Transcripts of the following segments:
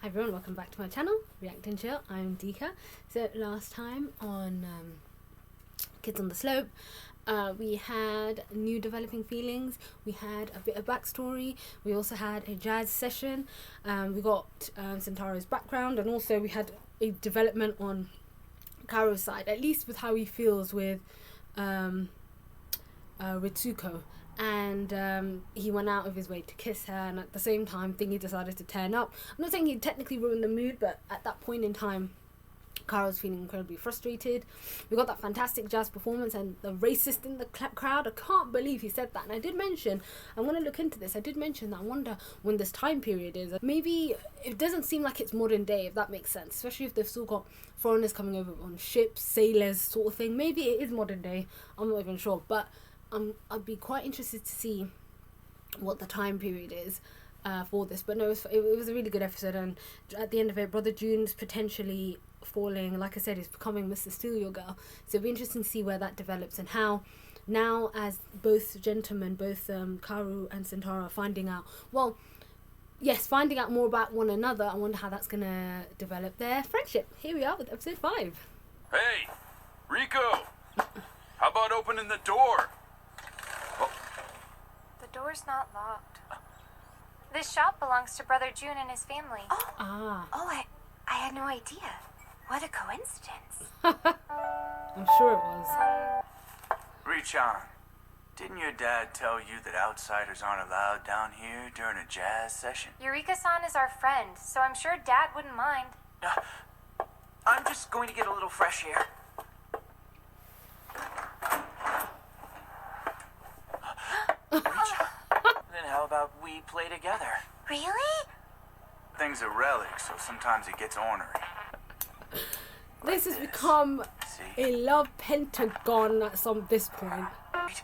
Hi everyone, welcome back to my channel, React and Chill. I'm Dika. So last time on Kids on the Slope, we had new developing feelings, we had a bit of backstory, we also had a jazz session, we got Sentaro's background, and also we had a development on Kaoru's side, at least with how he feels with Ritsuko. And he went out of his way to kiss her, and at the same time Thingy decided to turn up. I'm not saying he technically ruined the mood, but at that point in time Kaoru was feeling incredibly frustrated. We got that fantastic jazz performance, and the racist in the crowd, I can't believe he said that. And I did mention, I'm going to look into this, I did mention that I wonder when this time period is. Maybe it doesn't seem like it's modern day, if that makes sense, especially if they've still got foreigners coming over on ships, sailors sort of thing. Maybe it is modern day, I'm not even sure, but I'd be quite interested to see what the time period is for this. But no, it was a really good episode, and at the end of it, Brother June's potentially falling, like I said, he's becoming Mr. Steal Your Girl. So it'll be interesting to see where that develops, and how now, as both gentlemen, both Kaoru and Sentaro, are finding out, well, yes, finding out more about one another, I wonder how that's going to develop their friendship. Here we are with episode 5. Hey, Rico! How about opening the door? The door's not locked. This shop belongs to Brother June and his family. I had no idea. What a coincidence. I'm sure it was. Richan, didn't your dad tell you that outsiders aren't allowed down here during a jazz session? Eureka-san is our friend, so I'm sure Dad wouldn't mind. I'm just going to get a little fresh air. Then how about we play together? Really? Thing's a relic, so sometimes it gets ornery. This has become See? a love pentagon at this point. See,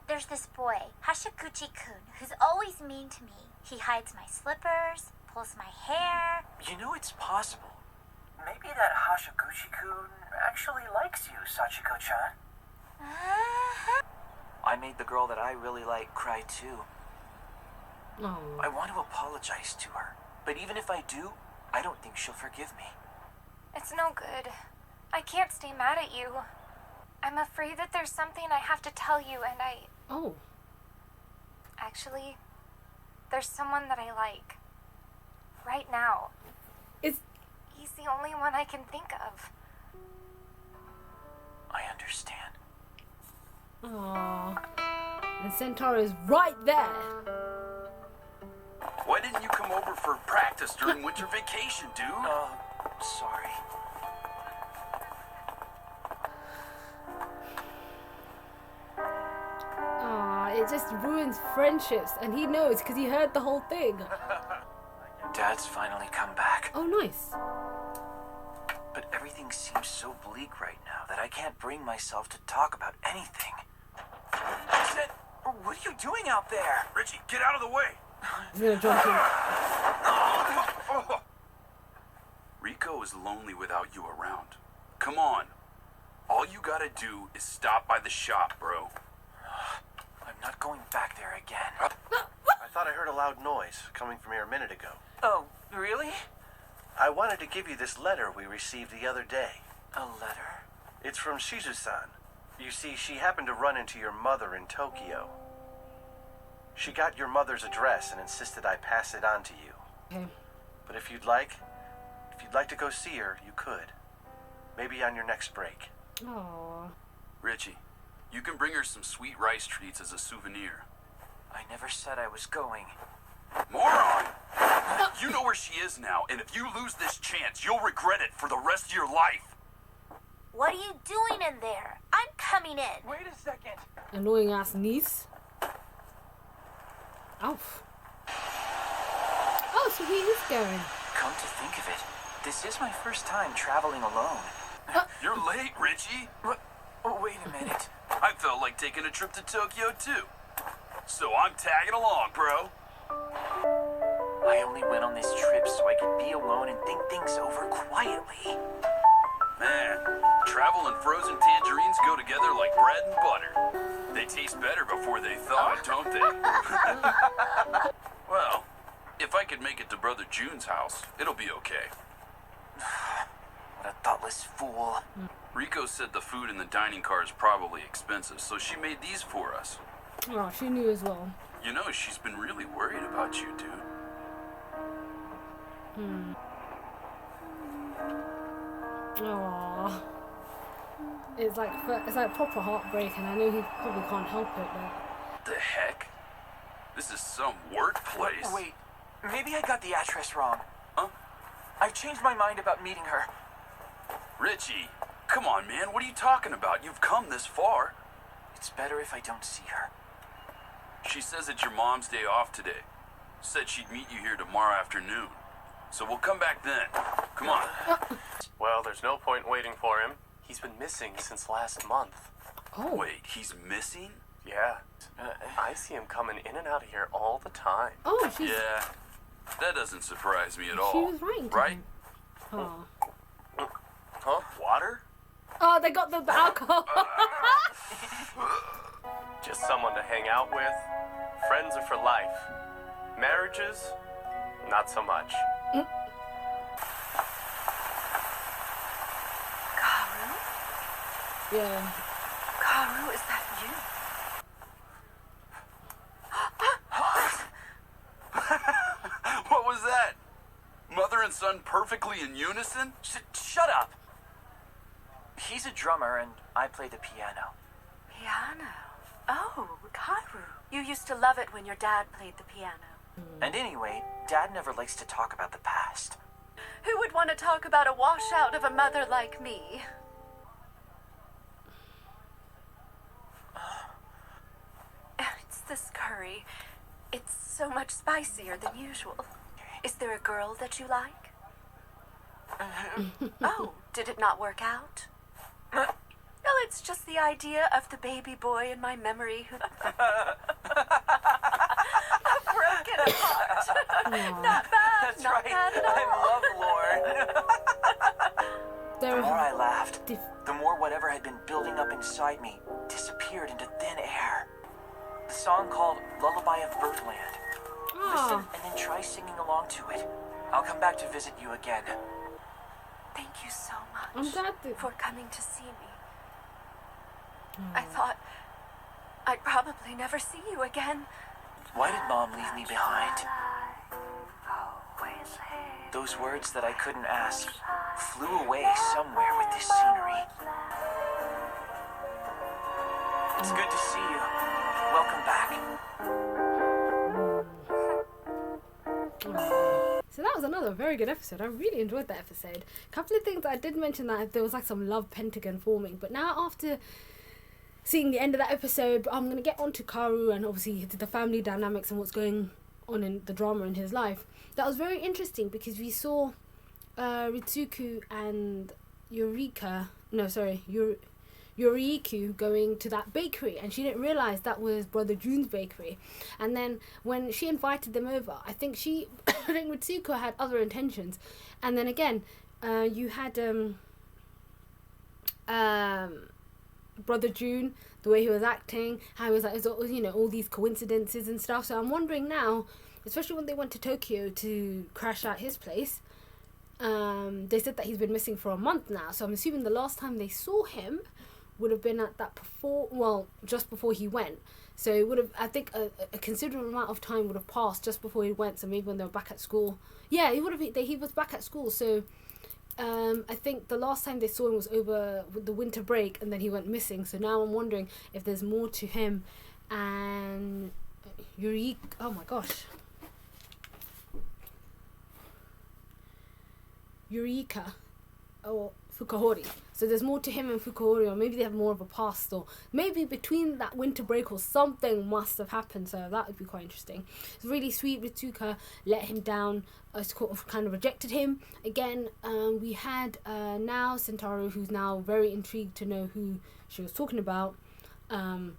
there's this boy, Hashiguchi-kun, who's always mean to me. He hides my slippers, pulls my hair. You know, it's possible. Maybe that Hashiguchi-kun actually likes you, Sachiko-chan. I made the girl that I really like cry too. Oh. I want to apologize to her, but even if I do, I don't think she'll forgive me. It's no good. I can't stay mad at you. I'm afraid that there's something I have to tell you, and Oh. Actually, there's someone that I like. Right now. It's... He's the only one I can think of. I understand. Aww. And Sentaro's right there. Why didn't you come over for practice during winter vacation, dude? Sorry. Aww, it just ruins friendships, and he knows because he heard the whole thing. Dad's finally come back. Oh, nice. But everything seems so bleak right now that I can't bring myself to talk about anything. What are you doing out there? Richie, get out of the way! He's gonna jump in. Rico is lonely without you around. Come on. All you gotta do is stop by the shop, bro. I'm not going back there again. I thought I heard a loud noise coming from here a minute ago. Oh, really? I wanted to give you this letter we received the other day. A letter? It's from Shizu-san. You see, she happened to run into your mother in Tokyo. She got your mother's address and insisted I pass it on to you. Okay. But if you'd like to go see her, you could. Maybe on your next break. Aww. Richie, you can bring her some sweet rice treats as a souvenir. I never said I was going. Moron! You know where she is now, and if you lose this chance, you'll regret it for the rest of your life. What are you doing in there? I'm coming in. Wait a second. Annoying ass niece. Oof. Oh, so he is going. Come to think of it, this is my first time traveling alone. You're late, Richie. What? Oh, wait a minute. I felt like taking a trip to Tokyo, too. So I'm tagging along, bro. I only went on this trip so I could be alone and think things over quietly. Man, travel and frozen tangerines go together like bread and butter. They taste better before they thaw, don't they? Well, If I could make it to Brother June's house, it'll be okay. What a thoughtless fool. Rico said the food in the dining car is probably expensive, so she made these for us. Oh, she knew as well. You know, she's been really worried about you, dude. Aww. It's like proper heartbreak, and I know he probably can't help it, but... The heck? This is some work place. Wait, maybe I got the address wrong. Huh? I've changed my mind about meeting her. Richie, come on, man. What are you talking about? You've come this far. It's better if I don't see her. She says it's your mom's day off today. Said she'd meet you here tomorrow afternoon. So we'll come back then. Come on. Well, there's no point waiting for him. He's been missing since last month. Oh. Wait, he's missing? Yeah. I see him coming in and out of here all the time. Oh, she's... Yeah. That doesn't surprise me at She all. was right. Right? Oh. Huh? Water? Oh, they got the alcohol. Just someone to hang out with. Friends are for life. Marriages? Not so much. Kaoru? Yeah. Kaoru, is that you? What was that? Mother and son perfectly in unison? Shut up! He's a drummer and I play the piano. Piano? Oh, Kaoru. You used to love it when your dad played the piano. And anyway, Dad never likes to talk about the past. Who would want to talk about a washout of a mother like me? It's this curry. It's so much spicier than usual. Is there a girl that you like? Oh, did it not work out? Well, it's just the idea of the baby boy in my memory who... broken apart. Not bad. That's not right. bad at all. I love Lorne. There The more I was... laughed, the more whatever had been building up inside me disappeared into thin air. The song called Lullaby of Birdland. Listen Oh. and then try singing along to it. I'll come back to visit you again. Thank you so much I'm glad that... for coming to see me. I thought I'd probably never see you again. Why did Mom leave me behind? Those words that I couldn't ask flew away somewhere with this scenery. It's good to see you. Welcome back. So that was another very good episode. I really enjoyed that episode. A couple of things I did mention, that there was like some love pentagon forming, but now after seeing the end of that episode, I'm going to get on to Kaoru and obviously the family dynamics and what's going on in the drama in his life. That was very interesting because we saw Ritsuko and Yuriku going to that bakery, and she didn't realise that was Brother June's bakery. And then when she invited them over, I think Ritsuko had other intentions. And then again, you had Brother June, the way he was acting, how he was like, all these coincidences and stuff. So I'm wondering now, especially when they went to Tokyo to crash at his place, they said that he's been missing for a month now. So I'm assuming the last time they saw him would have been at that just before he went. So it would have, I think, a considerable amount of time would have passed just before he went. So maybe when they were back at school. Yeah, he was back at school. So I think the last time they saw him was over the winter break, and then he went missing. So now I'm wondering if there's more to him. And oh my gosh, Eureka or Fukuhori. So there's more to him and Fukuhori, or maybe they have more of a past, or maybe between that winter break or something must have happened. So that would be quite interesting. It's really sweet. Ritsuka let him down, kind of rejected him. Again, we had now Sentaro, who's now very intrigued to know who she was talking about. And,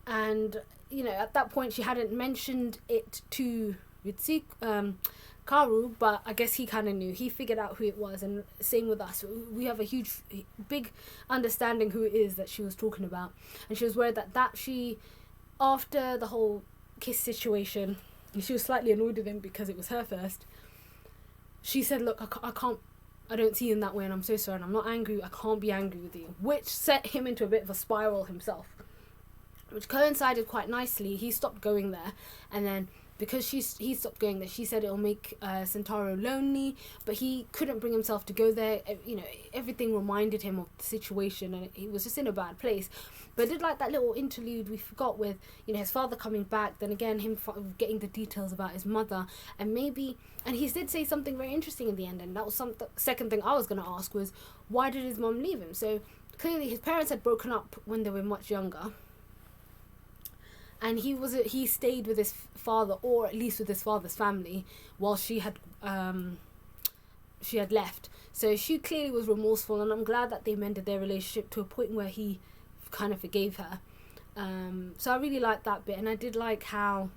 at that point she hadn't mentioned it to Kaoru, but I guess he kind of knew. He figured out who it was, and same with us. We have a big understanding who it is that she was talking about, and she was worried that she, after the whole kiss situation, and she was slightly annoyed with him because it was her first. She said, look, I don't see him that way, and I'm so sorry, and I'm not angry, I can't be angry with you, which set him into a bit of a spiral himself, which coincided quite nicely. He stopped going there, and then because he stopped going there, she said it'll make Sentaro lonely, but he couldn't bring himself to go there. You know, everything reminded him of the situation, and he was just in a bad place. But I did like that little interlude we forgot with, you know, his father coming back, then again him getting the details about his mother, and he did say something very interesting in the end, and that was the second thing I was going to ask was, why did his mom leave him? So clearly his parents had broken up when they were much younger, and he stayed with his father, or at least with his father's family, while she had left. So she clearly was remorseful, and I'm glad that they mended their relationship to a point where he kind of forgave her. So I really liked that bit, and I did like how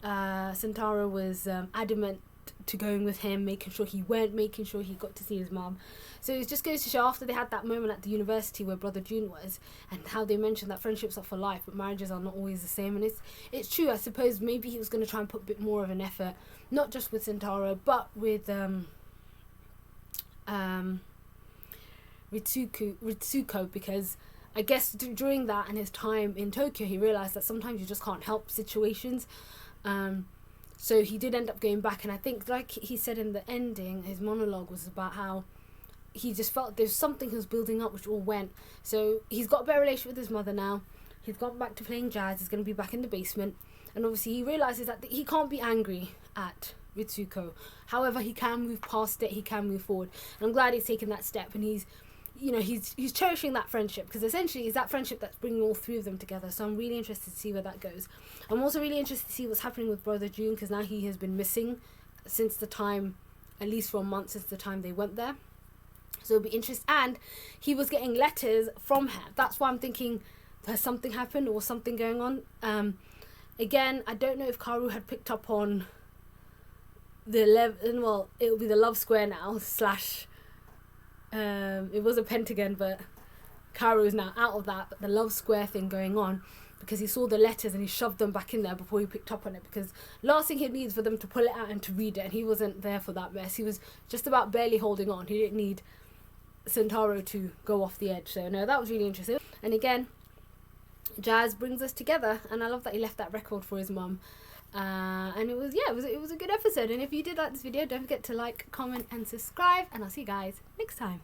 Sentaro was adamant to going with him, making sure he went, making sure he got to see his mom. So it just goes to show, after they had that moment at the university where Brother June was, and how they mentioned that friendships are for life, but marriages are not always the same. And it's true. I suppose maybe he was going to try and put a bit more of an effort, not just with Sentaro, but with Ritsuko, because I guess during that and his time in Tokyo, he realised that sometimes you just can't help situations. So he did end up going back, and I think, like he said in the ending, his monologue was about how he just felt there's something he was building up which all went. So he's got a better relationship with his mother now. He's gone back to playing jazz. He's going to be back in the basement, and obviously he realises that he can't be angry at Ritsuko. However, he can move past it. He can move forward, and I'm glad he's taken that step, and he's cherishing that friendship, because essentially it's that friendship that's bringing all three of them together. So I'm really interested to see where that goes. I'm also really interested to see what's happening with Brother June, because now he has been missing since the time, at least for a month since the time they went there. So it'll be interesting. And he was getting letters from her. That's why I'm thinking, has something happened or something going on? Again, I don't know if Kaoru had picked up on it'll be the love square now / it was a pentagon, but Kaoru is now out of that, but the love square thing going on, because he saw the letters and he shoved them back in there before he picked up on it, because last thing he needs for them to pull it out and to read it, and he wasn't there for that mess. He was just about barely holding on. He didn't need Sentaro to go off the edge. So no, that was really interesting. And again, jazz brings us together, and I love that he left that record for his mum. And it was a good episode. And if you did like this video, don't forget to like, comment and subscribe, and I'll see you guys next time.